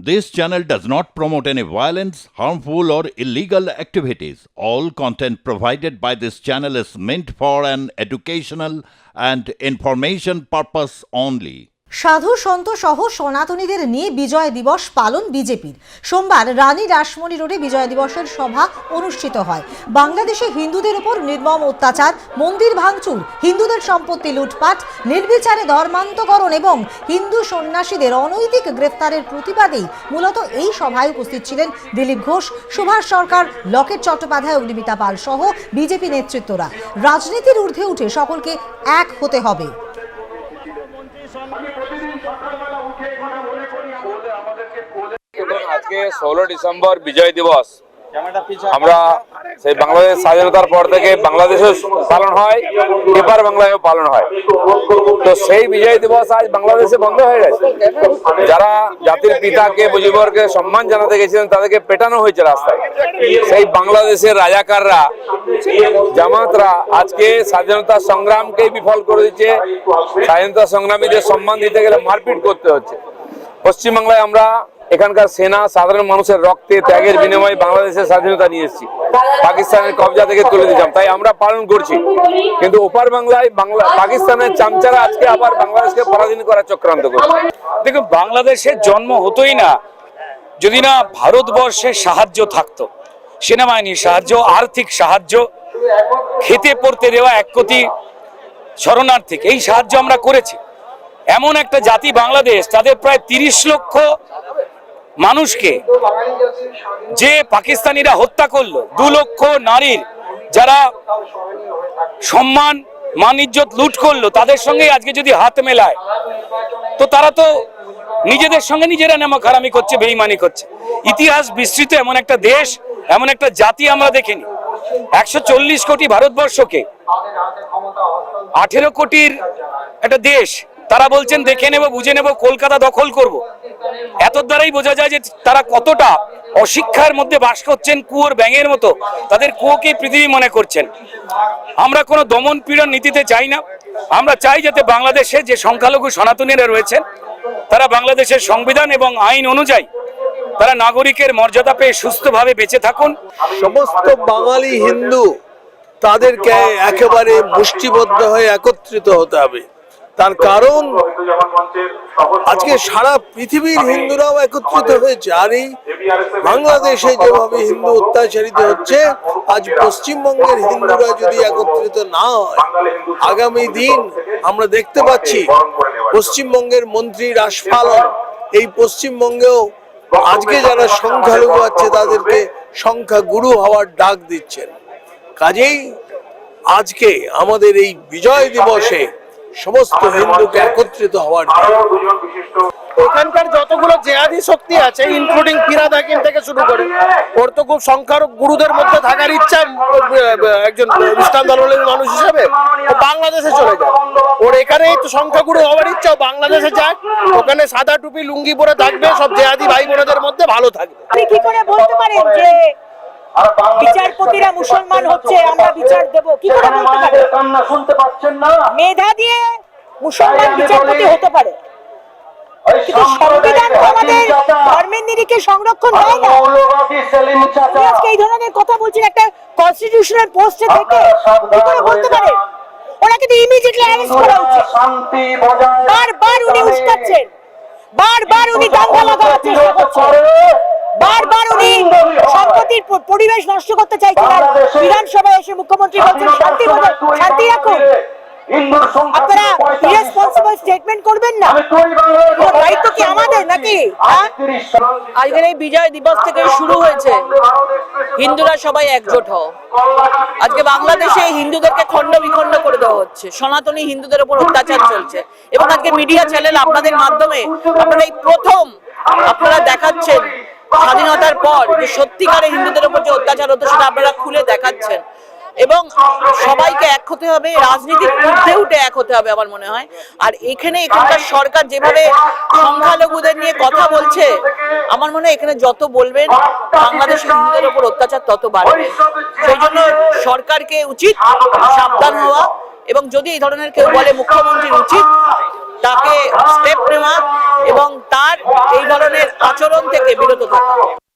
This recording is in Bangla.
This channel does not promote any violence, harmful, or illegal activities. All content provided by this channel is meant for an educational and information purpose only. সাধু সন্ত সহ সনাতনীদের নিয়ে বিজয় দিবস পালন বিজেপির। সোমবার রানী রাসমণি রোডে বিজয় দিবসের সভা অনুষ্ঠিত হয়। বাংলাদেশে হিন্দুদের উপর নির্মম অত্যাচার, মন্দির ভাঙচুর, হিন্দুদের সম্পত্তি লুটপাট, নির্বিচারে ধর্মান্তকরণ এবং হিন্দু সন্ন্যাসীদের অনৈতিক গ্রেফতারের প্রতিবাদেই মূলত এই সভায় উপস্থিত ছিলেন দিলীপ ঘোষ, সুভাষ সরকার, লকেট চট্টোপাধ্যায়, অগ্নিমিতা পাল সহ বিজেপি নেতৃত্বরা। রাজনীতির ঊর্ধ্বে উঠে সকলকে এক হতে হবে। আজকে 16 ডিসেম্বর বিজয় দিবস আমরা সেই বাংলাদেশ স্বাধীনতার পর থেকে বাংলাদেশে পালন হয়, এবার বাংলাদেশেও পালন হয়। তো সেই বিজয় দিবস আজ বাংলাদেশে বন্ধ হয়ে গেছে। যারা জাতির পিতাকে মুজিবুরকে সম্মান জানাতে গেছিলেন তাদেরকে পেটানো হয়েছে রাস্তায়। সেই বাংলাদেশের রাজাকাররা, জামাতরা আজকে স্বাধীনতা সংগ্রামকে বিফল করে দিচ্ছে। স্বাধীনতা সংগ্রামীদের সম্মান দিতে গেলে মারপিট করতে হচ্ছে। পশ্চিমবাংলায় আমরা এখানকার সেনা, সাধারণ মানুষের রক্তে ত্যাগের বিনিময়ে বাংলাদেশের স্বাধীনতা নিয়ে এসেছি, পাকিস্তানের কবজা থেকে তুলে দিলাম, তাই আমরা পালন করছি। কিন্তু ওপার বাংলায় পাকিস্তানের চামচারা আজকে আবার বাংলাদেশকে পরাধীন করার চক্রান্ত করছে। দেখুন, বাংলাদেশের জন্ম হতোই না যদি না ভারতবর্ষের সাহায্য থাকতো, সেনাবাহিনীর সাহায্য, আর্থিক সাহায্য, খেতে পড়তে দেওয়া 1 কোটি শরণার্থীকে এই সাহায্য আমরা করেছি। এমন একটা জাতি বাংলাদেশ, তাদের প্রায় 30 লক্ষ মানুষকে যে পাকিস্তানিরা হত্যা করলো, 2 লক্ষ নারীর যারা সম্মান মান ইজ্জত লুট করলো, তাদের সঙ্গে আজকে যদি হাত মেলায় তো তারা তো নিজেদের সঙ্গে নিজেরা নেমখারামি করছে, বেঈমানি করছে। ইতিহাস বিস্তৃত এমন একটা দেশ, এমন একটা জাতি আমরা দেখিনি। 140 কোটি ভারতবর্ষকে 18 কোটির একটা দেশ, তারা বলছেন দেখে নেব, বুঝে নেব, কলকাতা দখল করব। এত দ্বারাই বোঝা যায় যে তারা কতটা অশিক্ষার মধ্যে বাস করছেন, কুয়োর ব্যাঙের মতো তাদের কুয়োকে পৃথিবী মনে করছেন। আমরা কোনো দমন পীড়ন নীতিতে চাই না। আমরা চাই যাতে বাংলাদেশে যে সংখ্যালঘু সনাতনীরা রয়েছেন তারা বাংলাদেশের সংবিধান এবং আইন অনুযায়ী তারা নাগরিকের মর্যাদা পেয়ে সুস্থভাবে বেঁচে থাকুন। সমস্ত বাঙালি হিন্দু তাদেরকে একেবারে মুষ্টিবদ্ধ হয়ে একত্রিত হতে হবে। তার কারণ আজকে সারা পৃথিবীর হিন্দুরাও একত্রিত হয়েছে। আর এই বাংলাদেশে যেভাবে হিন্দু অত্যাচারিত হচ্ছে, আজ পশ্চিমবঙ্গের হিন্দুরা যদি একত্রিত না হয়, আগামী দিন আমরা দেখতে পাচ্ছি পশ্চিমবঙ্গের মন্ত্রী রাসপালন এই পশ্চিমবঙ্গেও আজকে যারা সংখ্যালঘু আছে তাদেরকে সংখ্যাগুরু হওয়ার ডাক দিচ্ছেন। কাজেই আজকে আমাদের এই বিজয় দিবসে সমস্ত হিন্দুকে একত্রিত হওয়ার, এখানকার যতগুলো জেহাদি শক্তি আছে ইনক্লুডিং ফিরাদ হাকিম থেকে শুরু করে, ওর তো খুব সংখ্যার গুরুদের মধ্যে থাকার ইচ্ছা একজন ইসলাম ধর্মের মানুষ হিসেবে বাংলাদেশে চলে যায়। ওর এখানেই তো সংখ্যাগুরু হওয়ার ইচ্ছা, বাংলাদেশে যাক, ওখানে সাদা টুপি লুঙ্গি পরে থাকবে, সব জেহাদি ভাই বোনেদের মধ্যে ভালো থাকবে। আপনি কি করে বলতে পারেন যে বিচারপতিরা মুসলমান হচ্ছে, আমরা বিচার দেব? কি করে বলতে পারেন? শুনতে পাচ্ছেন না? মেধা দিয়ে মুসলমান বিচারপতি হতে পারে, কিন্তু সংবিধান আমাদের ধর্মের নিরিখে সংরক্ষণ হয় না। আজকে এই ধরনের কথা বলছেন একটা কনস্টিটিউশনাল পোস্টে থেকে, কি করে বলতে পারেন? ওরা কিন্তু ইমিডিয়েটলি অ্যারেস্ট করা উচিত। বারবার উনি উস্কাচ্ছেন, বারবার উনি দাঙ্গা লাগানোর চেষ্টা করছেন, বারবার উনি সম্পত্তির পরিবেশ নষ্ট করতে চাইছেন। আর বিধানসভায় এসে মুখ্যমন্ত্রী বলছেন শান্তি রাখুন। আপনারা ইরেসপন্সিবল স্টেটমেন্ট করবেন না, দায়িত্ব কি আমাদের নাকি? আজকের এই বিজয় দিবস থেকে শুরু হয়েছে হিন্দুরা সবাই একজোট হও। আজকে বাংলাদেশে হিন্দুদেরকে খণ্ড বিখণ্ড করে দেওয়া হচ্ছে, সনাতনী হিন্দুদের উপর অত্যাচার চলছে, এবং আজকে মিডিয়া চ্যানেল আপনাদের মাধ্যমে আপনারা এই প্রথম আপনারা দেখাচ্ছেন স্বাধীনতার পর যে সত্যিকারে হিন্দুদের উপর যে অত্যাচার হতো সেটা আপনারা খুলে দেখাচ্ছেন। এবং সবাইকে এক হতে হবে, রাজনীতির ঊর্ধ্বে উঠে এক হতে হবে আমার মনে হয়। আর এখানকার সরকার যেভাবে সংখ্যালঘুদের নিয়ে কথা বলছে, আমার মনে হয় এখানে যত বলবেন বাংলাদেশের হিন্দুদের উপর অত্যাচার তত বাড়বে। সেই জন্য সরকারকে উচিত সাবধান হওয়া, এবং যদি এই ধরনের কেউ বলে মুখ্যমন্ত্রীর উচিত তাকে স্টেপ নেওয়া এবং তার এই ধরনের আচরণ থেকে থেকে বিরত থাকা।